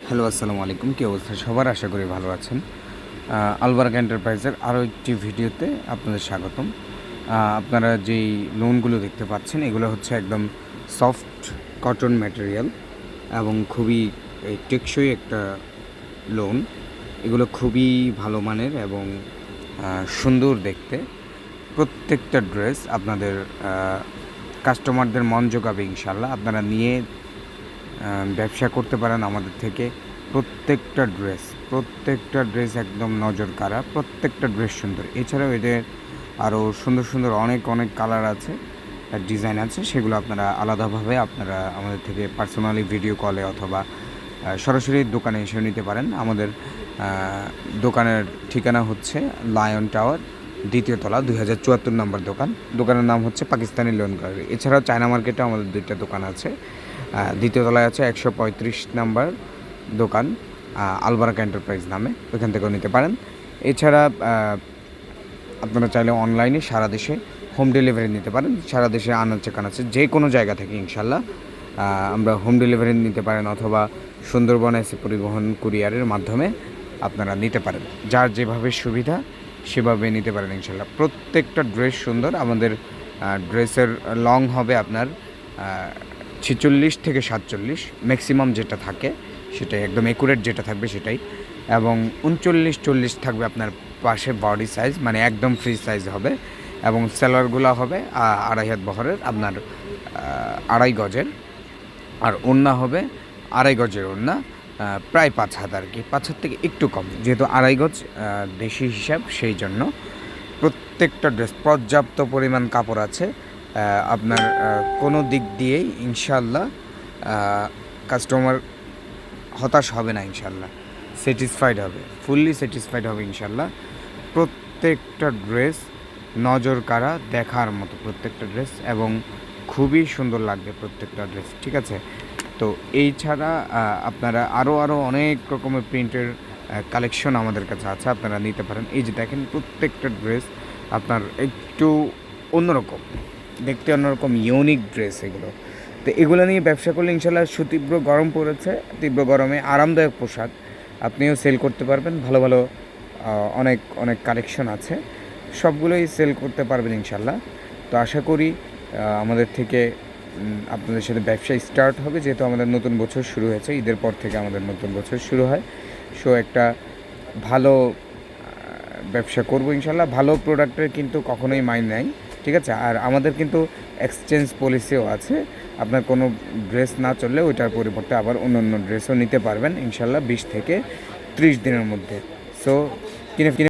Hello, আসসালামু আলাইকুম। কী অবস্থা সবার? আশা করি ভালো আছেন। আলবার্গ এন্টারপ্রাইজের আরও একটি ভিডিওতে আপনাদের স্বাগতম। আপনারা যেই লোনগুলো দেখতে পাচ্ছেন এগুলো হচ্ছে একদম সফট কটন ম্যাটেরিয়াল এবং খুবই টেকসই একটা লোন। এগুলো খুবই ভালো মানের এবং সুন্দর দেখতে। প্রত্যেকটা ড্রেস আপনাদের কাস্টমারদের মন জোগাবে ইনশাল্লাহ। আপনারা নিয়ে ব্যবসা করতে পারেন আমাদের থেকে। প্রত্যেকটা ড্রেস একদম নজর কাড়া, প্রত্যেকটা ড্রেস সুন্দর। এছাড়াও এদের আরও সুন্দর সুন্দর অনেক কালার আছে, ডিজাইন আছে, সেগুলো আপনারা আলাদাভাবে আপনারা আমাদের থেকে পার্সোনালি ভিডিও কলে অথবা সরাসরি দোকানে এসে নিতে পারেন। আমাদের দোকানের ঠিকানা হচ্ছে লায়ন টাওয়ার, 2য় তলা, 2074 নম্বর দোকান। দোকানের নাম হচ্ছে পাকিস্তানি লোন গ্যালারি। এছাড়াও চায়না মার্কেটে আমাদের 2টা দোকান আছে। 2য় তলায় আছে 135 নাম্বার দোকান, আলবার্গ এন্টারপ্রাইজ নামে, ওইখান থেকেও নিতে পারেন। এছাড়া আপনারা চাইলে অনলাইনে সারা দেশে হোম ডেলিভারি নিতে পারেন। সারা দেশে আনাচে কানাচে যে কোনো জায়গা থেকে ইনশাল্লাহ আমরা হোম ডেলিভারি নিতে পারেন, অথবা সুন্দরবন এসে পরিবহন কুরিয়ারের মাধ্যমে আপনারা নিতে পারেন। যার যেভাবে সুবিধা সেভাবে নিতে পারেন ইনশাল্লাহ। প্রত্যেকটা ড্রেস সুন্দর। আমাদের ড্রেসের লং হবে আপনার 46 থেকে 47, ম্যাক্সিমাম যেটা থাকে সেটাই, একদম একুরেট যেটা থাকবে সেটাই। এবং 39-40 থাকবে আপনার পাশে বডি সাইজ, মানে একদম ফ্রি সাইজ হবে। এবং সেলারগুলো হবে 2.5 হাত বহরের, আপনার 2.5 গজের। আর ওড়না হবে 2.5 গজের ওড়না, প্রায় 5 হাত আর কি, 5 হাত থেকে একটু কম, যেহেতু 2.5 গজ দেশি হিসাব, সেই জন্য। প্রত্যেকটা ড্রেস পর্যাপ্ত পরিমাণ কাপড় আছে। আপনার কোনো দিক দিয়েই ইনশাল্লাহ কাস্টমার হতাশ হবে না ইনশাল্লাহ, স্যাটিসফাইড হবে, ফুললি স্যাটিসফাইড হবে ইনশাল্লাহ। প্রত্যেকটা ড্রেস নজর কাড়া, দেখার মতো প্রত্যেকটা ড্রেস, এবং খুবই সুন্দর লাগবে প্রত্যেকটা ড্রেস, ঠিক আছে? তো এই ছাড়া আপনারা আরও অনেক রকমের প্রিন্টের কালেকশন আমাদের কাছে আছে, আপনারা নিতে পারেন। এই যে দেখেন, প্রত্যেকটা ড্রেস আপনার একটু অন্যরকম দেখতে, অন্যরকম ইউনিক ড্রেস এগুলো। তো এগুলো নিয়ে ব্যবসা করলে ইনশাল্লাহ, সুতীব্র গরম পড়েছে, তীব্র গরমে আরামদায়ক পোশাক আপনিও সেল করতে পারবেন। ভালো অনেক কালেকশন আছে, সবগুলোই সেল করতে পারবেন ইনশাল্লাহ। তো আশা করি আমাদের থেকে আপনাদের সাথে ব্যবসা স্টার্ট হবে, যেহেতু আমাদের নতুন বছর শুরু হয়েছে। ঈদের পর থেকে আমাদের নতুন বছর শুরু হয়। সো একটা ভালো ব্যবসা করবো ইনশাল্লাহ। ভালো প্রোডাক্টের কিন্তু কখনোই মাইন্ড নাই, ঠিক আছে? আর আমাদের কিন্তু এক্সচেঞ্জ পলিসিও আছে। আপনার কোনো ড্রেস না চললে ওইটার পরিবর্তে আবার অন্য ড্রেসও নিতে পারবেন ইনশাল্লাহ 20 থেকে 30 দিনের মধ্যে। সো কিনে